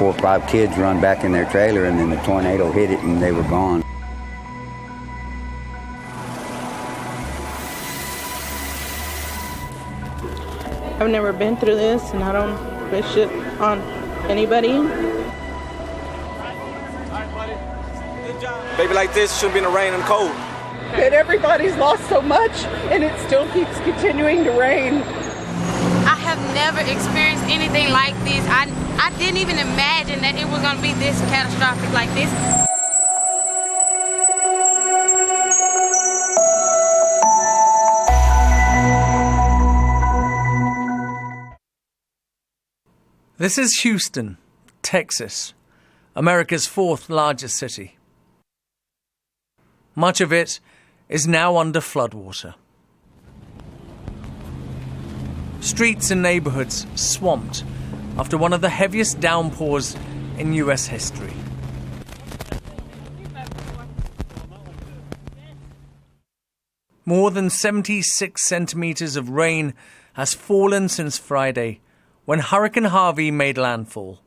4 or 5 kids run back in their trailer, and then the tornado hit it and they were gone. I've never been through this, and I don't wish it on anybody. Baby like this shouldn't be in the rain and cold. But everybody's lost so much, and it still keeps continuing to rain. I have never experienced anything like this. I didn't even imagine that it was going to be this catastrophic like this. This is Houston, Texas, America's 4th largest city. Much of it is now under floodwater. Streets and neighborhoods swamped after one of the heaviest downpours in U.S. history. More than 76 centimeters of rain has fallen since Friday, when Hurricane Harvey made landfall.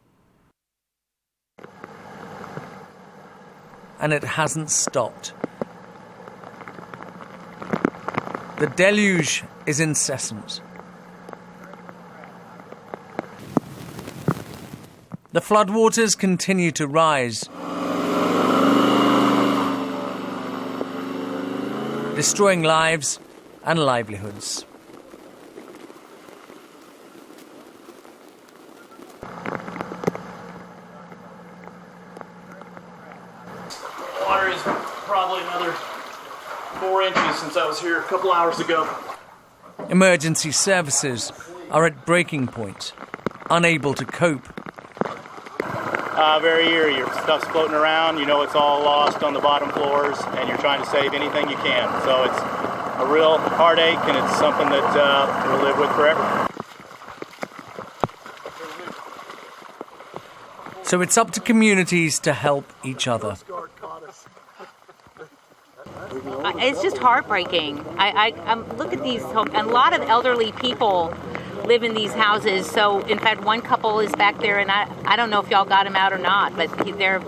And it hasn't stopped. The deluge is incessant. The floodwaters continue to rise, destroying lives and livelihoods. Water is probably another 4 inches since I was here a couple hours ago. Emergency services are at breaking point, unable to cope. Very eerie. Your stuff's floating around. You know it's all lost on the bottom floors, and you're trying to save anything you can. So it's a real heartache, and it's something that we'll live with forever. So it's up to communities to help each other. It's just heartbreaking. Look at these homes. A lot of elderly people live in these houses. So, in fact, one couple is back there, and I don't know if y'all got him out or not, but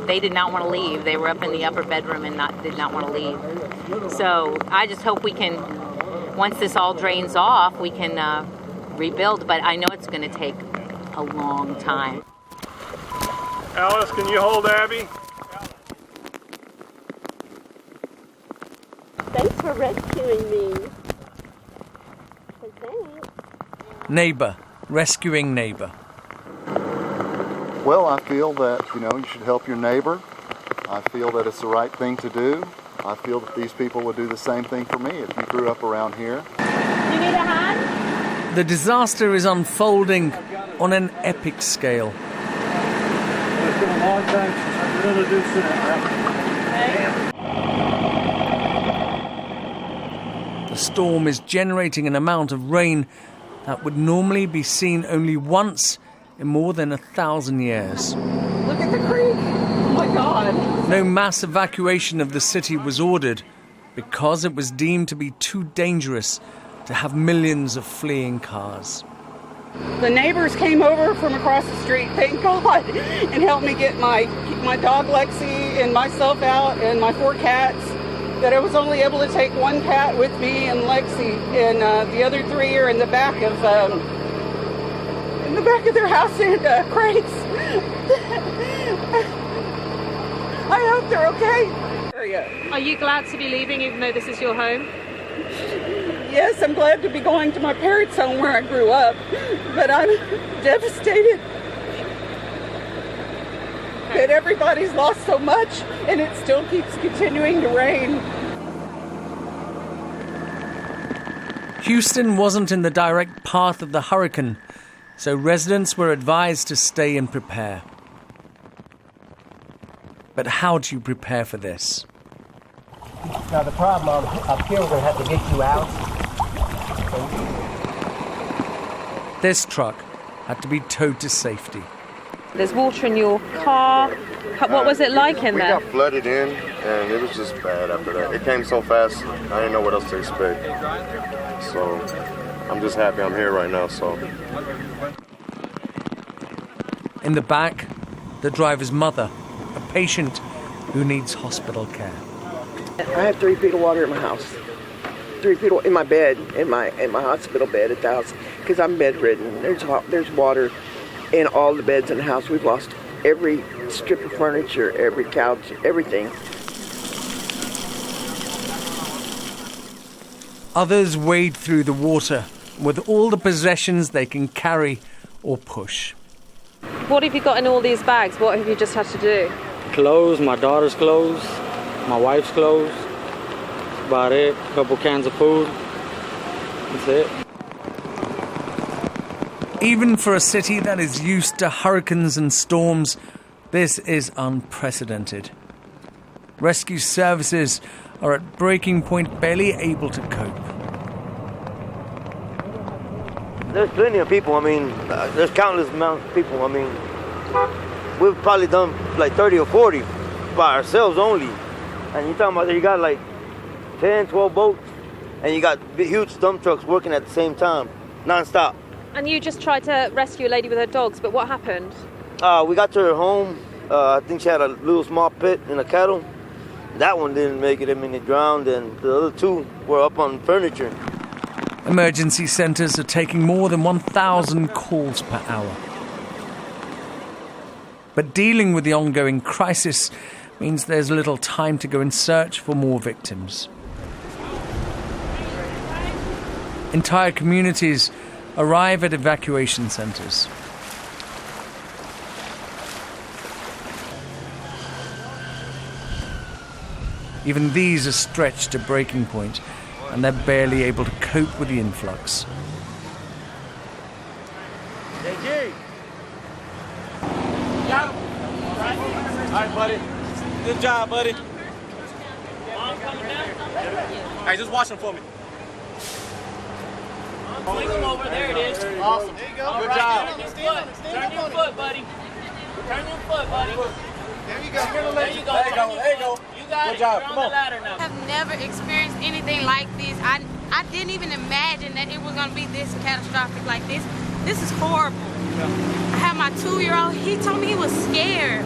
they did not want to leave. They were up in the upper bedroom and did not want to leave. So I just hope we can, once this all drains off, we can rebuild. But I know it's going to take a long time. Alice, can you hold Abby? Thanks for rescuing me. Thanks. Neighbor, rescuing neighbor. Well, I feel that, you should help your neighbor. I feel that it's the right thing to do. I feel that these people would do the same thing for me if you grew up around here. You need a hand? The disaster is unfolding on an epic scale. It's been a long time since I've been able to do that. The storm is generating an amount of rain that would normally be seen only once in more than 1,000 years. Look at the creek. Oh my God. No mass evacuation of the city was ordered because it was deemed to be too dangerous to have millions of fleeing cars. The neighbors came over from across the street, thank God, and helped me get my dog Lexi and myself out and my 4 cats. That I was only able to take 1 cat with me and Lexi, and the other 3 are in the back of their house in crates. I hope they're okay. Are you glad to be leaving, even though this is your home? Yes, I'm glad to be going to my parents' home where I grew up, but I'm devastated that everybody's lost so much, and it still keeps continuing to rain. Houston wasn't in the direct path of the hurricane, so residents were advised to stay and prepare. But how do you prepare for this? Now the problem up here, we're going to have to get you out. This truck had to be towed to safety. There's water in your car. What was it like in there? We got flooded in, and it was just bad after that. It came so fast, I didn't know what else to expect. So I'm just happy I'm here right now. So in the back, the driver's mother, a patient who needs hospital care. I have 3 feet of water in my house. 3 feet in my bed, in my hospital bed at the house, because I'm bedridden. There's water in all the beds in the house. We've lost every strip of furniture, every couch, everything. Others wade through the water with all the possessions they can carry or push. What have you got in all these bags? What have you just had to do? Clothes, my daughter's clothes, my wife's clothes. That's about it. A couple cans of food. That's it. Even for a city that is used to hurricanes and storms, this is unprecedented. Rescue services are at breaking point, barely able to cope. There's plenty of people. I mean, there's countless amounts of people. I mean, we've probably done like 30 or 40 by ourselves only. And you're talking about you got like 10, 12 boats, and you got huge dump trucks working at the same time, non-stop. And you just tried to rescue a lady with her dogs, but what happened? We got to her home. I think she had a little small pit in a kettle. That one didn't make it. I mean, it drowned, and the other 2 were up on furniture. Emergency centres are taking more than 1,000 calls per hour. But dealing with the ongoing crisis means there's little time to go and search for more victims. Entire communities arrive at evacuation centres. Even these are stretched to breaking point, and they're barely able to cope with the influx. Hey, got him. All right, buddy. Good job, buddy. Hey, just watch him for me. Swing him over. There it is. Awesome. There you go. Good job. Turn your foot, buddy. Turn your foot, buddy. There you go. There you go. There you go. You got Good it. job. You're Come on on. the ladder now. I have never experienced anything like this. I didn't even imagine that it was going to be this catastrophic like this. This is horrible. I have my 2-year-old. He told me he was scared.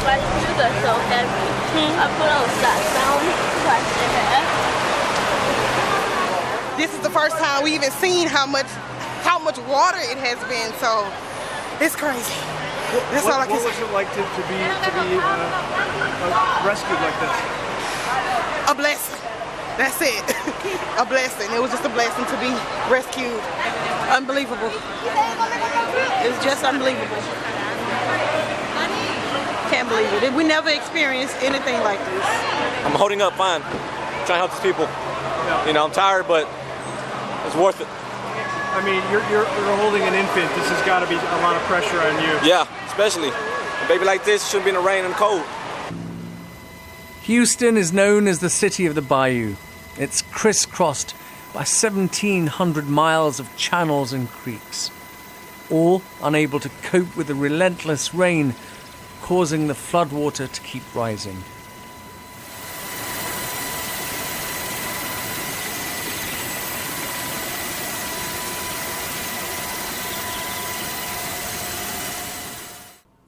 My shoes are so heavy. I put on socks. I don't wash their hair. This is the first time we even seen how much water it has been, so it's crazy. That's all I can say. What was it like to be rescued like this? A blessing. That's it. A blessing. It was just a blessing to be rescued. Unbelievable. It's just unbelievable. Can't believe it. We never experienced anything like this. I'm holding up fine. Trying to help these people. You know, I'm tired, but it's worth it. I mean, you're holding an infant. This has got to be a lot of pressure on you. Yeah, especially. A baby like this shouldn't be in the rain and the cold. Houston is known as the city of the bayou. It's crisscrossed by 1,700 miles of channels and creeks, all unable to cope with the relentless rain, causing the floodwater to keep rising.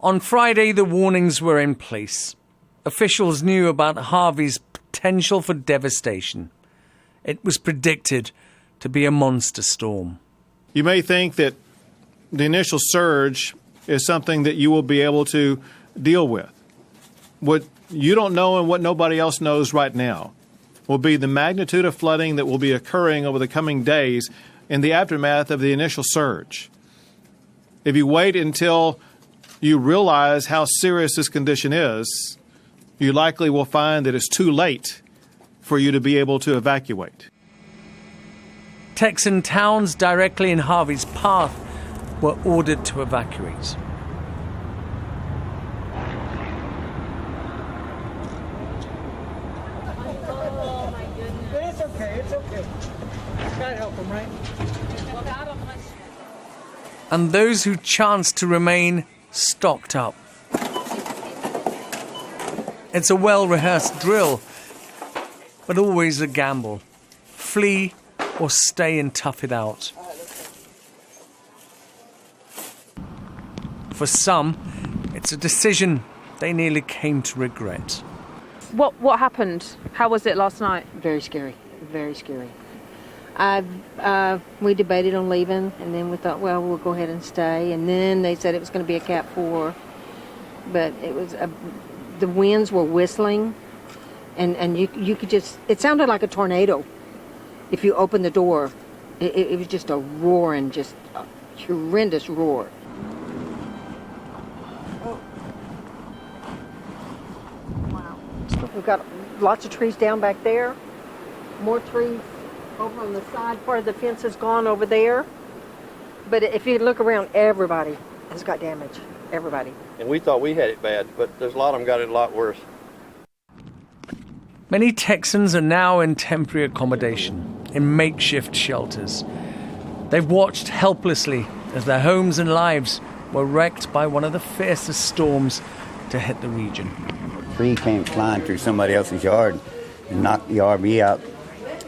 On Friday, the warnings were in place. Officials knew about Harvey's potential for devastation. It was predicted to be a monster storm. You may think that the initial surge is something that you will be able to deal with. What you don't know and what nobody else knows right now will be the magnitude of flooding that will be occurring over the coming days in the aftermath of the initial surge. If you wait until you realize how serious this condition is, you likely will find that it's too late for you to be able to evacuate. Texan towns directly in Harvey's path were ordered to evacuate. It's okay, it's okay. Gotta help him, right? And those who chanced to remain stocked up. It's a well-rehearsed drill, but always a gamble. flee or stay and tough it out. For some, it's a decision they nearly came to regret. What happened? How was it last night? Very scary, very scary. We debated on leaving, and then we thought, well, we'll go ahead and stay. And then they said it was going to be a Cat 4, but it was the winds were whistling, and you could just, it sounded like a tornado. If you opened the door, it was just a roaring, just a horrendous roar. We've got lots of trees down back there, more trees over on the side. Part of the fence is gone over there. But if you look around, everybody has got damage. Everybody. And we thought we had it bad, but there's a lot of them got it a lot worse. Many Texans are now in temporary accommodation, in makeshift shelters. They've watched helplessly as their homes and lives were wrecked by one of the fiercest storms to hit the region. A tree came flying through somebody else's yard and knocked the RV out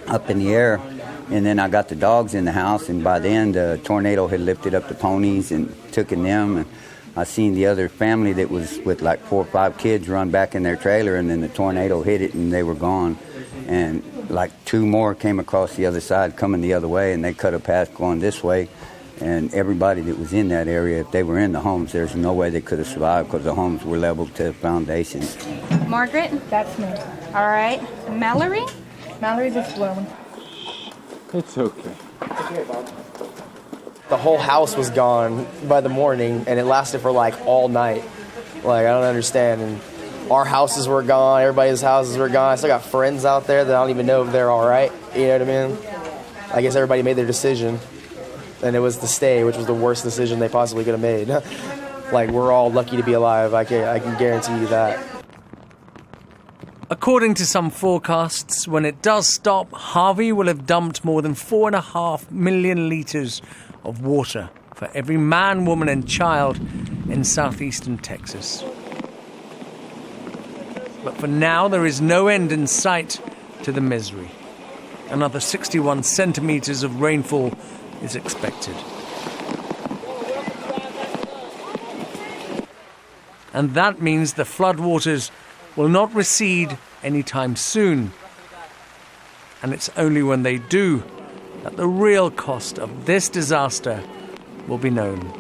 up in the air. And then I got the dogs in the house, and by then the tornado had lifted up the ponies and taken them. And I seen the other family that was with like 4 or 5 kids run back in their trailer, and then the tornado hit it and they were gone. And like 2 more came across the other side coming the other way, and they cut a path going this way. And everybody that was in that area, if they were in the homes, there's no way they could have survived because the homes were leveled to the foundation. Margaret? That's me. All right. Mallory? Mallory's just blown. It's okay. The whole house was gone by the morning, and it lasted for like all night. Like, I don't understand. And our houses were gone. Everybody's houses were gone. I still got friends out there that I don't even know if they're all right. You know what I mean? I guess everybody made their decision, and it was to stay, which was the worst decision they possibly could have made. Like, we're all lucky to be alive. I can guarantee you that. According to some forecasts, when it does stop, Harvey will have dumped more than 4.5 million litres of water for every man, woman and child in southeastern Texas. But for now, there is no end in sight to the misery. Another 61 centimetres of rainfall is expected. And that means the floodwaters will not recede anytime soon. And it's only when they do that the real cost of this disaster will be known.